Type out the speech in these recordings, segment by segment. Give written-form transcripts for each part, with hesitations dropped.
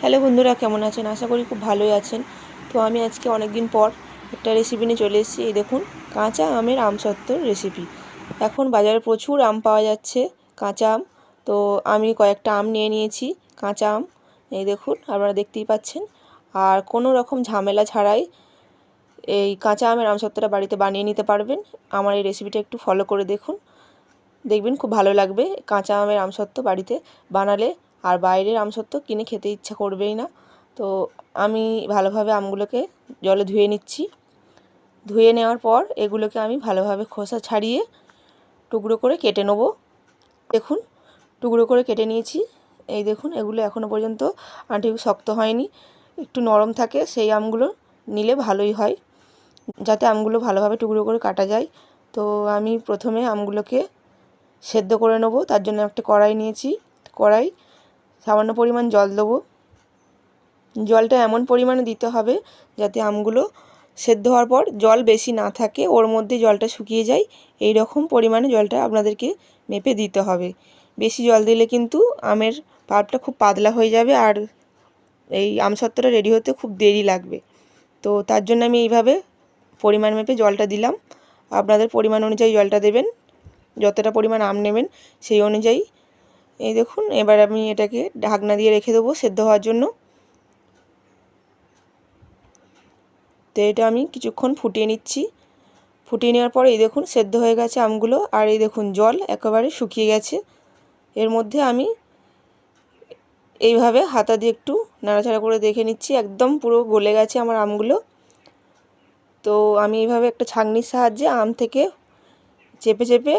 Hello বন্ধুরা, কেমন আছেন? আশা করি খুব ভালোই আছেন। তো আমি আজকে অনেক দিন পর একটা রেসিপি নিয়ে চলে এসেছি। এই দেখুন, কাঁচা আমের আমসত্ত্বর রেসিপি। এখন বাজারে প্রচুর আম পাওয়া যাচ্ছে, কাঁচা আম। তো আমি কয়েকটা আম নিয়ে নিয়েছি, কাঁচা আম। এই দেখুন, আপনারা দেখতেই পাচ্ছেন। আর কোনো রকম ঝামেলা ছাড়াই এই কাঁচা আমের আমসত্ত্বটা বাড়িতে বানিয়ে নিতে পারবেন। আমার এই রেসিপিটা একটু ফলো করে দেখুন, দেখবেন খুব ভালো লাগবে। কাঁচা আমের আমসত্ত্ব বাড়িতে বানালে আর বাইরের আমসত্ত্ব কিনে খেতে ইচ্ছা করবেই না। তো আমি ভালোভাবে আমগুলোকে জলে ধুয়ে নিচ্ছি। ধুয়ে নেওয়ার পর এগুলোকে আমি ভালোভাবে খোসা ছাড়িয়ে টুকরো করে কেটে নেব। দেখুন, টুকরো করে কেটে নিয়েছি। এই দেখুন, এগুলো এখনও পর্যন্ত আঁটি শক্ত হয়নি, একটু নরম থাকে। সেই আমগুলো নিলে ভালোই হয়, যাতে আমগুলো ভালোভাবে টুকরো করে কাটা যায়। তো আমি প্রথমে আমগুলোকে সেদ্ধ করে নেব। তার জন্য একটা কড়াই নিয়েছি। কড়াই সামান্য পরিমাণ জল দেবো। জলটা এমন পরিমাণে দিতে হবে যাতে আমগুলো সেদ্ধ হওয়ার পর জল বেশি না থাকে, ওর মধ্যে জলটা শুকিয়ে যায়। এই রকম পরিমাণে জলটা আপনাদেরকে মেপে দিতে হবে। বেশি জল দিলে কিন্তু আমের পাল্পটা খুব পাতলা হয়ে যাবে, আর এই আমসত্ত্বটা রেডি হতে খুব দেরি লাগবে। তো তার জন্য আমি এইভাবে পরিমাণ মেপে জলটা দিলাম। আপনাদের পরিমাণ অনুযায়ী জলটা দেবেন, যতটা পরিমাণ আম নেবেন সেই অনুযায়ী। এই দেখুন, এবার আমি এটাকে ঢাকনা দিয়ে রেখে দেবো সেদ্ধ হওয়ার জন্য। তো এটা আমি কিছুক্ষণ ফুটিয়ে নিচ্ছি। ফুটিয়ে নেওয়ার পরে এই দেখুন সেদ্ধ হয়ে গেছে আমগুলো। আর এই দেখুন জল একেবারে শুকিয়ে গেছে। এর মধ্যে আমি এইভাবে হাতা দিয়ে একটু নাড়াচাড়া করে দেখে নিচ্ছি, একদম পুরো গলে গেছে আমার আমগুলো। তো আমি এইভাবে একটা ছাঁকনির সাহায্যে আম থেকে চেপে চেপে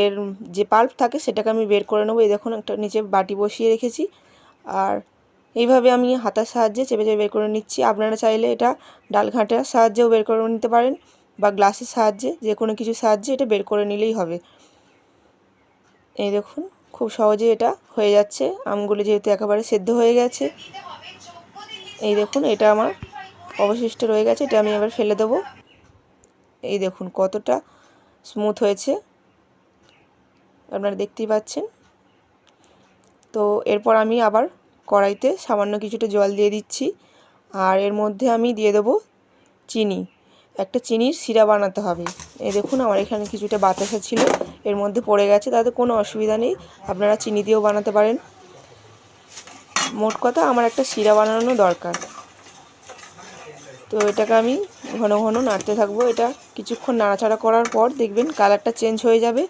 এর যে পাল্প থাকে সেটাকে আমি বের করে নেবো। এই দেখুন, একটা নিচে বাটি বসিয়ে রেখেছি, আর এইভাবে আমি হাতার সাহায্যে চেপে চেপে বের করে নিচ্ছি। আপনারা চাইলে এটা ডাল ঘাঁটার সাহায্যেও বের করে নিতে পারেন, বা গ্লাসের সাহায্যে, যে কোনো কিছুর সাহায্যে এটা বের করে নিলেই হবে। এই দেখুন, খুব সহজে এটা হয়ে যাচ্ছে। আমগুলো যেহেতু একেবারে সেদ্ধ হয়ে গেছে। এই দেখুন, এটা আমার অবশিষ্ট রয়ে গেছে, এটা আমি এবার ফেলে দেবো। এই দেখুন কতটা স্মুথ হয়েছে, আপনারা দেখতেই পাচ্ছেন। তো এরপর আমি আবার কড়াইতে সামান্য কিছুটা জল দিয়ে দিচ্ছি, আর এর মধ্যে আমি দিয়ে দেবো চিনি। একটা চিনির সিরা বানাতে হবে। এই দেখুন, আমার এখানে কিছুটা বাতাসা ছিল, এর মধ্যে পড়ে গেছে, তাতে কোনো অসুবিধা নেই, আপনারা চিনি দিয়েও বানাতে পারেন। মোট কথা আমার একটা সিরা বানানো দরকার। তো এটাকে আমি ঘন ঘন নাড়তে থাকবো। এটা কিছুক্ষণ নাড়াচাড়া করার পর দেখবেন কালারটা চেঞ্জ হয়ে যাবে,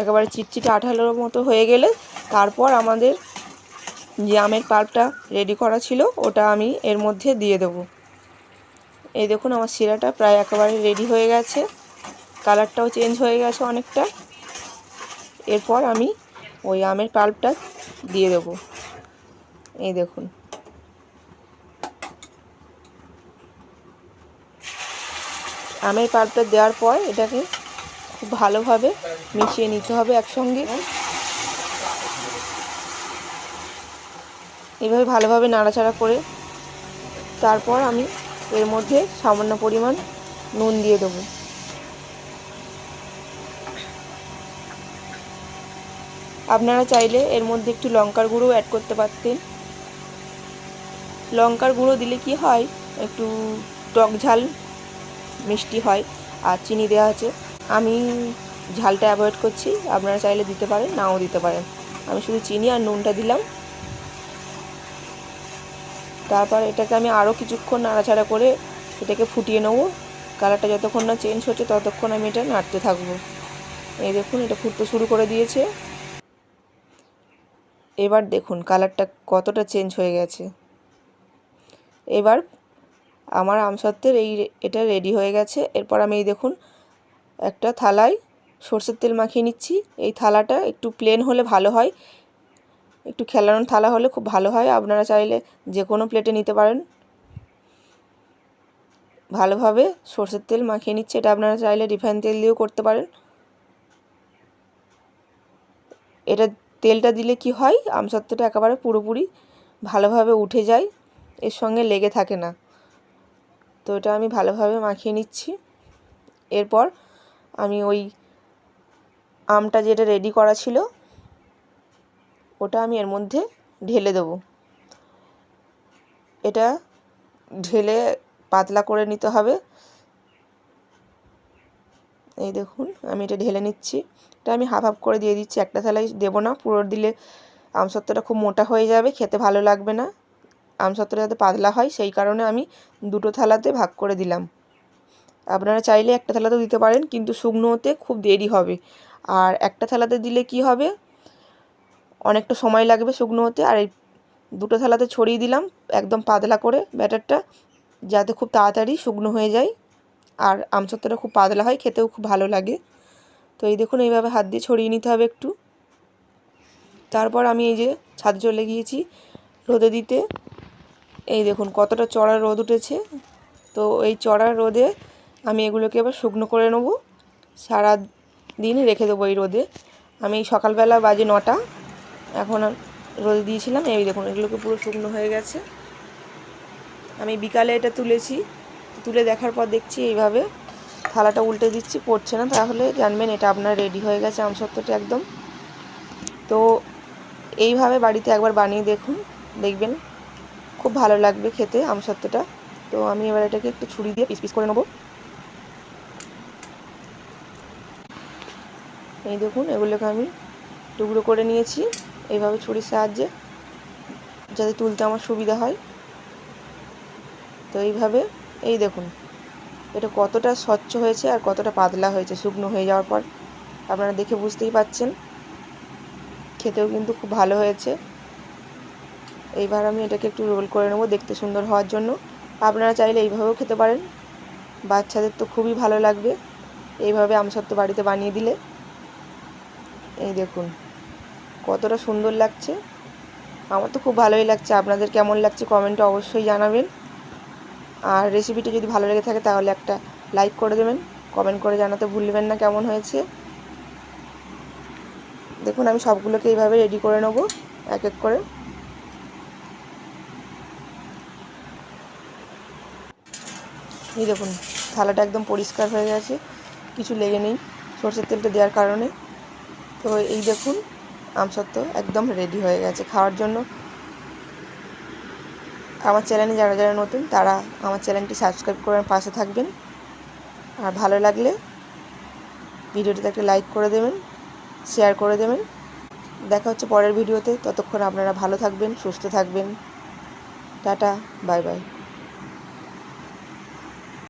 একেবারে চিটচিটে আঠালোর মতো হয়ে গেলে তারপর আমাদের যে আমের পাল্পটা রেডি করা ছিল ওটা আমি এর মধ্যে দিয়ে দেবো। এই দেখুন, আমার সিরাটা প্রায় একেবারে রেডি হয়ে গেছে, কালারটাও চেঞ্জ হয়ে গেছে অনেকটা। এরপর আমি ওই আমের পাল্পটা দিয়ে দেবো। এই দেখুন, আমের পাল্পটা দেওয়ার পর এটাকে খুব ভালোভাবে মিশিয়ে নিতে হবে একসঙ্গে। এইভাবে ভালোভাবে নাড়াচাড়া করে তারপর আমি এর মধ্যে সামান্য পরিমাণ নুন দিয়ে দেবো। আপনারা চাইলে এর মধ্যে একটু লঙ্কার গুঁড়ো অ্যাড করতে পারতেন। লঙ্কার গুঁড়ো দিলে কি হয়, একটু টক ঝাল মিষ্টি হয়। আর চিনি দেওয়া আছে, আমি ঝালটা অ্যাভয়েড করছি, আপনারা চাইলে দিতে পারেন, নাও দিতে পারেন। আমি শুধু চিনি আর নুনটা দিলাম। তারপর এটাকে আমি আরও কিছুক্ষণ নাড়াচাড়া করে এটাকে ফুটিয়ে নেব। কালারটা যতক্ষণ না চেঞ্জ হচ্ছে ততক্ষণ আমি এটা নাড়তে থাকবো। এই দেখুন, এটা ফুটতে শুরু করে দিয়েছে। এবার দেখুন কালারটা কতটা চেঞ্জ হয়ে গেছে। এবার আমার আমসত্ত্বের এটা রেডি হয়ে গেছে। এরপর আমি এই দেখুন একটা থালায় সরষের তেল মাখিয়ে নিচ্ছি। এই থালাটা একটু প্লেন হলে ভালো হয়, একটু খেলানো থালা হলে খুব ভালো হয়। আপনারা চাইলে যে কোনো প্লেটে নিতে পারেন। ভালোভাবে সরষের তেল মাখিয়ে নিচ্ছে, এটা আপনারা চাইলে রিফাইন তেল দিয়েও করতে পারেন। এটা তেলটা দিলে কি হয়, আমসত্ত্বটা একেবারে পুরোপুরি ভালোভাবে উঠে যায়, এর সঙ্গে লেগে থাকে না। তো এটা আমি ভালোভাবে মাখিয়ে নিচ্ছি। এরপর আমি ওই আমটা যেটা রেডি করা ছিল ওটা আমি এর মধ্যে ঢেলে দেবো। এটা ঢেলে পাতলা করে নিতে হবে। এই দেখুন আমি এটা ঢেলে নিচ্ছি। এটা আমি হাফ হাফ করে দিয়ে দিচ্ছি, একটা থালায় দেবো না, পুরো দিলে আমসত্ত্বটা খুব মোটা হয়ে যাবে, খেতে ভালো লাগবে না। আমসত্ত্বটা যাতে পাতলা হয় সেই কারণে আমি দুটো থালাতে ভাগ করে দিলাম। আপনারা চাইলে একটা থালাতেও দিতে পারেন, কিন্তু শুকনো হতে খুব দেরি হবে। আর একটা থালাতে দিলে কি হবে, অনেকটা সময় লাগবে শুকনো হতে। আর এই দুটো থালাতে ছড়িয়ে দিলাম একদম পাতলা করে ব্যাটারটা, যাতে খুব তাড়াতাড়ি শুকনো হয়ে যায় আর আমসত্ত্বটা খুব পাতলা হয়, খেতেও খুব ভালো লাগে। তো এই দেখুন এইভাবে হাত দিয়ে ছড়িয়ে নিতে হবে একটু। তারপর আমি এই যে ছাদে চলে গিয়েছি রোদে দিতে। এই দেখুন কতটা চড়া রোদ উঠেছে। তো এই চড়া রোদে আমি এগুলোকে এবার শুকনো করে নেব, সারা দিন রেখে দেবো এই রোদে। আমি সকালবেলা বাজে 9টা, এখন রোদে দিয়েছিলাম। এই দেখুন এগুলোকে পুরো শুকনো হয়ে গেছে। আমি বিকালে এটা তুলেছি, তুলে দেখার পর দেখছি এইভাবে থালাটা উল্টে দিচ্ছি, পড়ছে না, তাহলে জানবেন এটা আপনার রেডি হয়ে গেছে আমসত্ত্বটা একদম। তো এইভাবে বাড়িতে একবার বানিয়ে দেখুন, দেখবেন খুব ভালো লাগবে খেতে আমসত্ত্বটা। তো আমি এবার এটাকে একটু ছুরি দিয়ে পিস পিস করে নেব। এই দেখুন এগুলোকে আমি টুকরো করে নিয়েছি এইভাবে ছুরির সাহায্যে, যাতে তুলতে আমার সুবিধা হয়। তো এইভাবে এই দেখুন এটা কতটা স্বচ্ছ হয়েছে আর কতটা পাতলা হয়েছে শুকনো হয়ে যাওয়ার পর, আপনারা দেখে বুঝতেই পাচ্ছেন। খেতেও কিন্তু খুব ভালো হয়েছে। এইবার আমি এটাকে একটু রোল করে নেব দেখতে সুন্দর হওয়ার জন্য। আপনারা চাইলে এইভাবেও খেতে পারেন, বাচ্চাদের তো খুবই ভালো লাগবে এইভাবে আমসত্ত্ব বাড়িতে বানিয়ে দিলে। এই দেখুন কতটা সুন্দর লাগছে, আমার তো খুব ভালোই লাগছে। আপনাদের কেমন লাগছে কমেন্টে অবশ্যই জানাবেন। আর রেসিপিটি যদি ভালো লেগে থাকে তাহলে একটা লাইক করে দেবেন, কমেন্ট করে জানাতে ভুলবেন না কেমন হয়েছে। দেখুন আমি সবগুলোকে এইভাবে রেডি করে নেব এক এক করে। এই দেখুন থালাটা একদম পরিষ্কার হয়ে গেছে, কিছু লেগে নেই সরষের তেলটা দেওয়ার কারণে। তো এই দেখুন আমসত্ত্ব একদম রেডি হয়ে গেছে খাওয়ার জন্য। আমার চ্যানেলে যারা যারা নতুন তারা আমার চ্যানেলটি সাবস্ক্রাইব করে পাশে থাকবেন। আর ভালো লাগলে ভিডিওটিতে একটা লাইক করে দেবেন, শেয়ার করে দেবেন। দেখা হচ্ছে পরের ভিডিওতে, ততক্ষণ আপনারা ভালো থাকবেন, সুস্থ থাকবেন। Tata, bye bye.